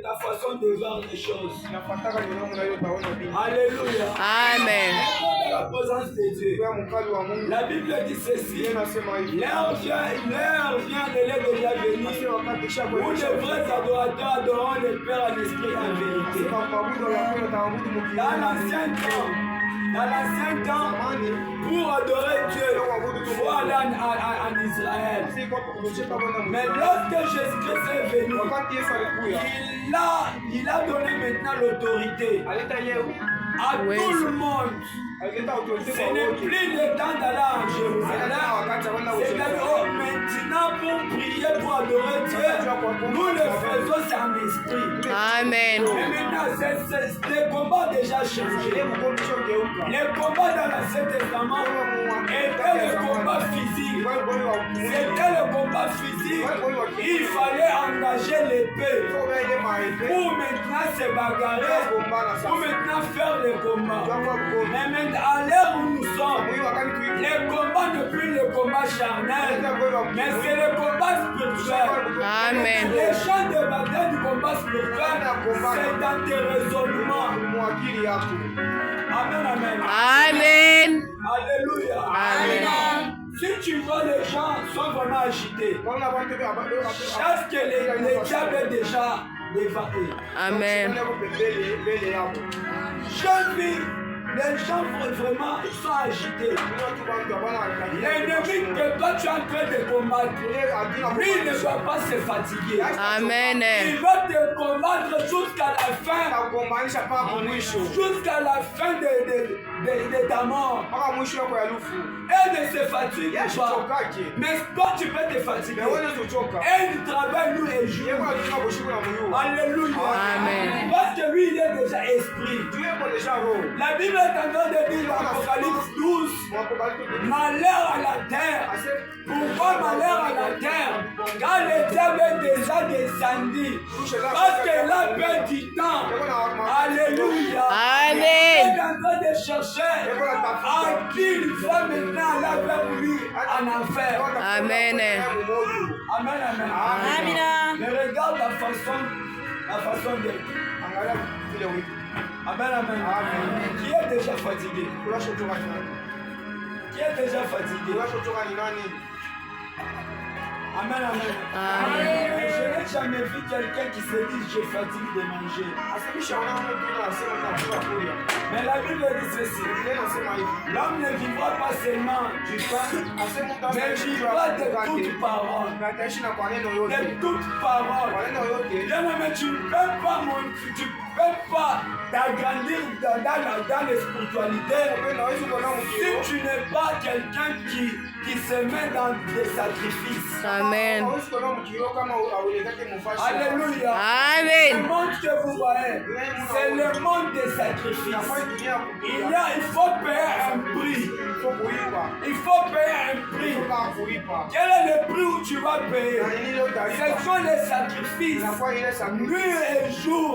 ta façon de voir les choses. Alléluia. Amen. Dans la présence de Dieu. La Bible dit ceci. L'heure vient, elle est déjà venue. Où les vrais adorateurs adoreront le Père en esprit et en vérité. Dans l'ancien temps, pour adorer Dieu, il faut aller en Israël. Mais lorsque Jésus-Christ est venu, il a donné maintenant l'autorité à tout le monde. Ce n'est plus le temps d'aller en Jérusalem. C'est-à-dire, maintenant, pour prier, pour adorer Dieu, nous le faisons en esprit. Amen. Mais maintenant, les combats déjà changé. Les combats dans l'Ancien Testament étaient les combats physiques. C'était le combat physique. Il fallait engager l'épée pour maintenant se bagarrer, pour maintenant faire les combats. Mais maintenant, à l'heure où nous sommes, les combats ne plus les combats charnels, mais c'est le combat spirituel. Amen. Les champs de bataille du combat spirituel, c'est dans tes raisonnements. Amen, amen. Amen. Alléluia. Amen. Si tu vois les gens sont vraiment agités, chasse que les diables est déjà dévasté. Amen. Je vis. Les gens vraiment ils sont agités. L'ennemi que toi tu es en train de combattre, lui il ne va pas se fatiguer. Amen. Il va te combattre jusqu'à la fin. Jusqu'à la fin de ta mort. Elle ne se fatigue pas. Mais toi tu peux te fatiguer. Elle travaille nous et jour. Alléluia. Amen. Parce que lui il est déjà esprit. La Bible est en train de dire dans Apocalypse 12, malheur à la terre. Pourquoi malheur à la terre? Quand le diable est déjà descendu. Parce qu'il a perdu du temps. Alléluia. Amen. Il est en train de chercher à qui il va maintenant aller avec lui en enfer. Amen. Amen, amen. Amen. Mais regarde la façon de... Amen, amen. Qui est déjà fatigué? Qui est déjà fatigué? Amen, amen. Amen. Je n'ai jamais vu quelqu'un qui se dit je fatigue de manger. Mais la Bible dit ceci. L'homme ne vivra pas seulement du pain, mais vivra de toute parole. De toute parole. Bien aimé, tu ne peux pas t'agrandir dans les spiritualités si tu n'es pas quelqu'un qui se met dans des sacrifices. Amen. Alléluia. Amen. Le monde que vous voyez, c'est le monde des sacrifices. Il faut payer un prix. Il faut payer un prix. Quel est le prix où tu vas payer? Ce sont les sacrifices. Nuit et jour,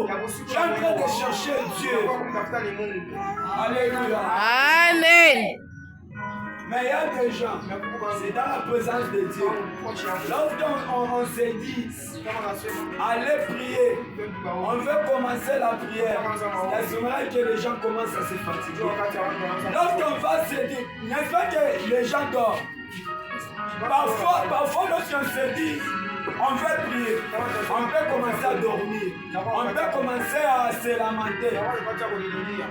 tu es en train de chercher Dieu. Alléluia. Amen. Mais il y a des gens, c'est dans la présence de Dieu. Lorsqu'on se dit, allez prier, on veut commencer la prière. C'est à ce moment-là que les gens commencent à se fatiguer. Lorsqu'on va se dire, n'est-ce pas que les gens dorment? Parfois lorsqu'on se dit, on veut prier, on peut commencer à dormir, on peut commencer à se lamenter.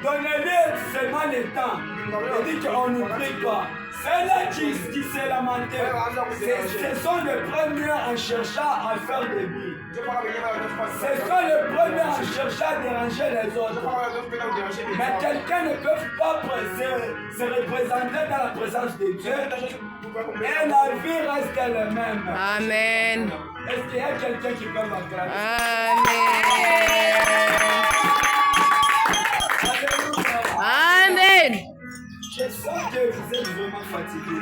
Donnez-lui seulement le temps de dire qu'on ne prie pas. Ceux-là qui se lamentaient, ce sont les premiers en cherchant à faire des bruits. Ce sont les premiers en cherchant à déranger les autres. Mais quelqu'un ne peut pas se représenter dans la présence de Dieu. Et la vie reste la même. Amen. Est-ce qu'il y a quelqu'un qui peut m'acclamer? Amen. Amen. Je sens que vous êtes vraiment fatigué.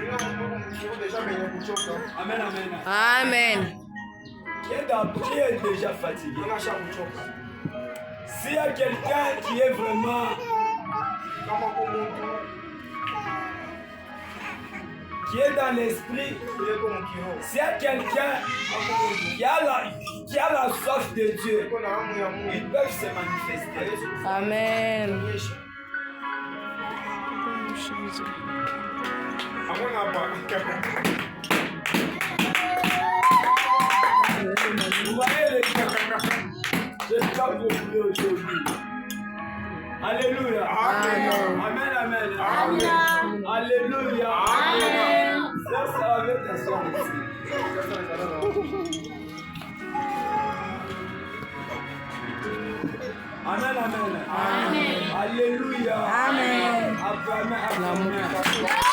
Amen, amen. Amen. Qui est déjà fatigué? S'il y a quelqu'un qui est vraiment qui est dans l'esprit, s'il y a quelqu'un qui a la soif de Dieu, ils peuvent se manifester. Amen. Vous voyez les gens, j'espère que vous priez aujourd'hui. Alléluia. Amen. Amen, amen. Amen. Alléluia. Amen. Ça va avec ta soeur ici. Amen, amen. Amen. Alléluia. Amen. Amen, amen.